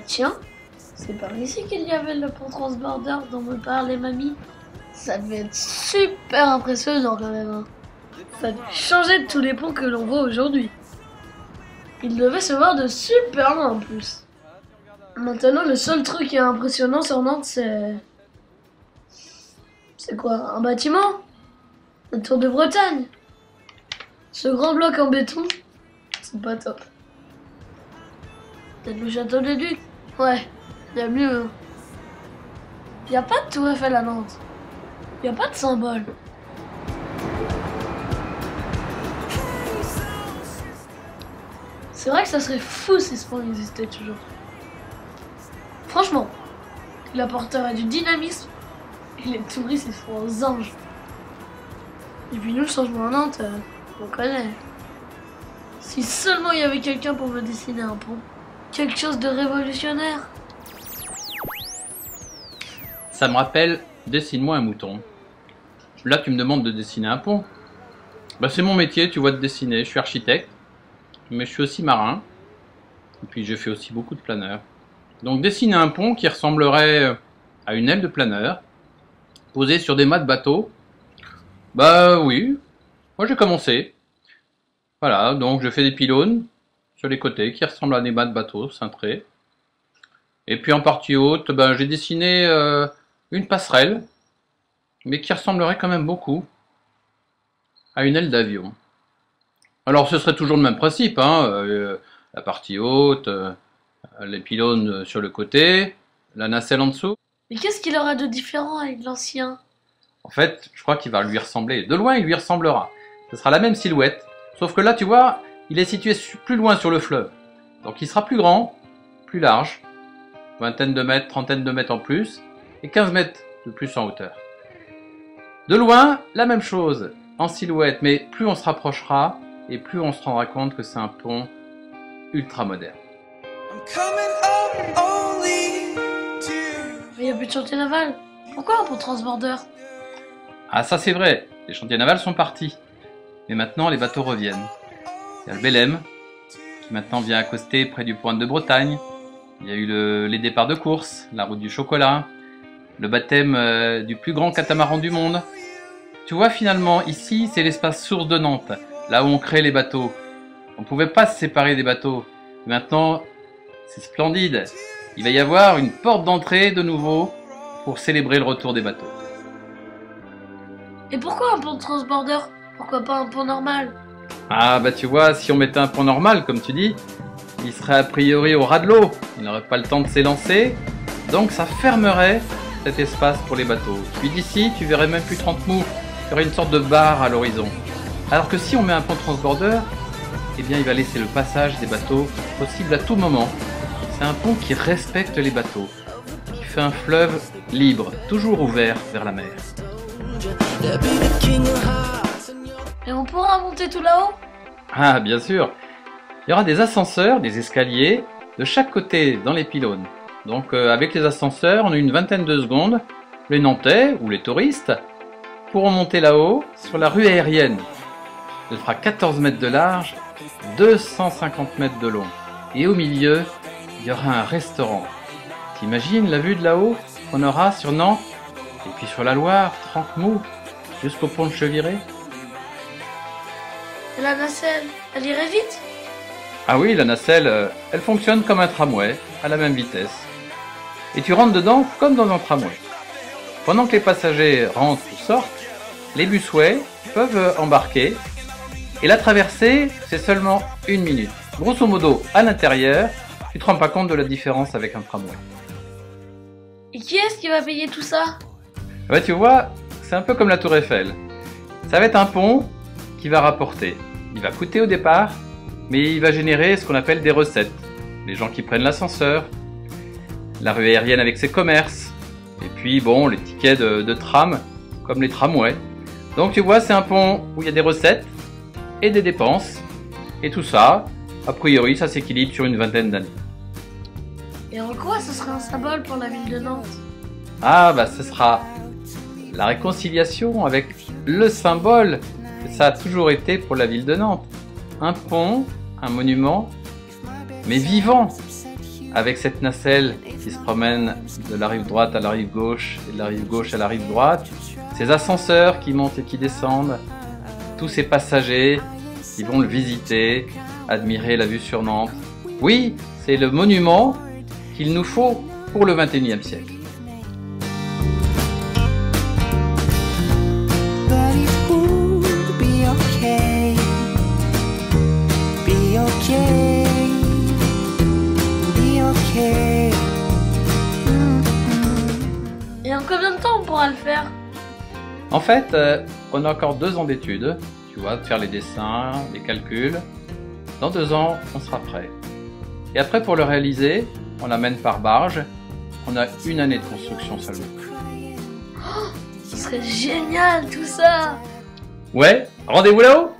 tiens, c'est par ici qu'il y avait le pont transborder dont me parlait mamie. Ça devait être super impressionnant quand même. Hein. Ça devait changer de tous les ponts que l'on voit aujourd'hui. Il devait se voir de super loin en plus. Maintenant, le seul truc qui est impressionnant sur Nantes, c'est... C'est quoi? Un bâtiment? La Tour de Bretagne? Ce grand bloc en béton? C'est pas top. Peut-être le château des Ducs? Ouais, y a mieux. Hein. Y a pas de Tour Eiffel à Nantes. Y a pas de symbole. C'est vrai que ça serait fou si ce pont existait toujours. Franchement, il apporterait du dynamisme et les touristes ils seront aux anges. Et puis nous, le changement à Nantes, on connaît. Si seulement il y avait quelqu'un pour me dessiner un pont. Quelque chose de révolutionnaire. Ça me rappelle, dessine-moi un mouton. Là, tu me demandes de dessiner un pont. Bah, c'est mon métier, tu vois, de dessiner. Je suis architecte, mais je suis aussi marin. Et puis, j'ai fait aussi beaucoup de planeurs. Donc, dessiner un pont qui ressemblerait à une aile de planeur, posée sur des mâts de bateau. Bah oui, moi j'ai commencé. Voilà, donc je fais des pylônes sur les côtés qui ressemblent à des mâts de bateau cintrés. Et puis en partie haute, ben, j'ai dessiné une passerelle, mais qui ressemblerait quand même beaucoup à une aile d'avion. Alors ce serait toujours le même principe, hein, la partie haute, les pylônes sur le côté, la nacelle en dessous. Mais qu'est-ce qu'il aura de différent avec l'ancien? En fait, je crois qu'il va lui ressembler. De loin, il lui ressemblera. Ce sera la même silhouette, sauf que là, tu vois, il est situé plus loin sur le fleuve. Donc il sera plus grand, plus large, vingtaine de mètres, trentaine de mètres en plus, et 15 mètres de plus en hauteur. De loin, la même chose, en silhouette, mais plus on se rapprochera, et plus on se rendra compte que c'est un pont ultra moderne. Mais il n'y a plus de chantier naval. Pourquoi un pont transborder? Ah ça c'est vrai, les chantiers navals sont partis. Mais maintenant les bateaux reviennent. Il y a le Belém, qui maintenant vient accoster près du Pointe de Bretagne. Il y a eu les départs de course, la route du chocolat, le baptême du plus grand catamaran du monde. Tu vois finalement, ici c'est l'espace source de Nantes, là où on crée les bateaux. On ne pouvait pas se séparer des bateaux. Maintenant, c'est splendide. Il va y avoir une porte d'entrée de nouveau pour célébrer le retour des bateaux. Et pourquoi un pont transborder? Pourquoi pas un pont normal? Ah bah tu vois, si on mettait un pont normal, comme tu dis, il serait a priori au ras de l'eau. Il n'aurait pas le temps de s'élancer. Donc ça fermerait cet espace pour les bateaux. Puis d'ici, tu verrais même plus 30 mous. Il y aurait une sorte de barre à l'horizon. Alors que si on met un pont transborder, eh bien il va laisser le passage des bateaux possible à tout moment. C'est un pont qui respecte les bateaux, qui fait un fleuve libre, toujours ouvert vers la mer. Et on pourra monter tout là-haut? Ah, bien sûr. Il y aura des ascenseurs, des escaliers, de chaque côté dans les pylônes. Donc avec les ascenseurs, en une vingtaine de secondes, les Nantais, ou les touristes, pourront monter là-haut sur la rue aérienne. Elle fera 14 mètres de large, 250 mètres de long. Et au milieu, il y aura un restaurant. T'imagines la vue de là-haut qu'on aura sur Nantes, et puis sur la Loire, 30 mous, jusqu'au pont de Cheviré? Et la nacelle, elle irait vite? Ah oui, la nacelle, elle fonctionne comme un tramway, à la même vitesse. Et tu rentres dedans comme dans un tramway. Pendant que les passagers rentrent ou sortent, les busways peuvent embarquer. Et la traversée, c'est seulement 1 minute. Grosso modo, à l'intérieur, tu te rends pas compte de la différence avec un tramway. Et qui est-ce qui va payer tout ça? Bah, tu vois, c'est un peu comme la Tour Eiffel. Ça va être un pont qui va rapporter. Il va coûter au départ, mais il va générer ce qu'on appelle des recettes. Les gens qui prennent l'ascenseur, la rue aérienne avec ses commerces, et puis bon, les tickets de tram, comme les tramways. Donc tu vois, c'est un pont où il y a des recettes et des dépenses, et tout ça, a priori, ça s'équilibre sur une vingtaine d'années. Et en quoi ce serait un symbole pour la ville de Nantes? Ah bah ce sera la réconciliation avec le symbole que ça a toujours été pour la ville de Nantes. Un pont, un monument, mais vivant, avec cette nacelle qui se promène de la rive droite à la rive gauche et de la rive gauche à la rive droite, ces ascenseurs qui montent et qui descendent, tous ces passagers qui vont le visiter, admirer la vue sur Nantes. Oui, c'est le monument qu'il nous faut pour le XXIe siècle. Et en combien de temps on pourra le faire? En fait, on a encore 2 ans d'études, tu vois, de faire les dessins, les calculs. Dans 2 ans, on sera prêt. Et après, pour le réaliser, on l'amène par barge. On a 1 année de construction seulement. Oh, ce serait génial tout ça! Ouais, rendez-vous là-haut!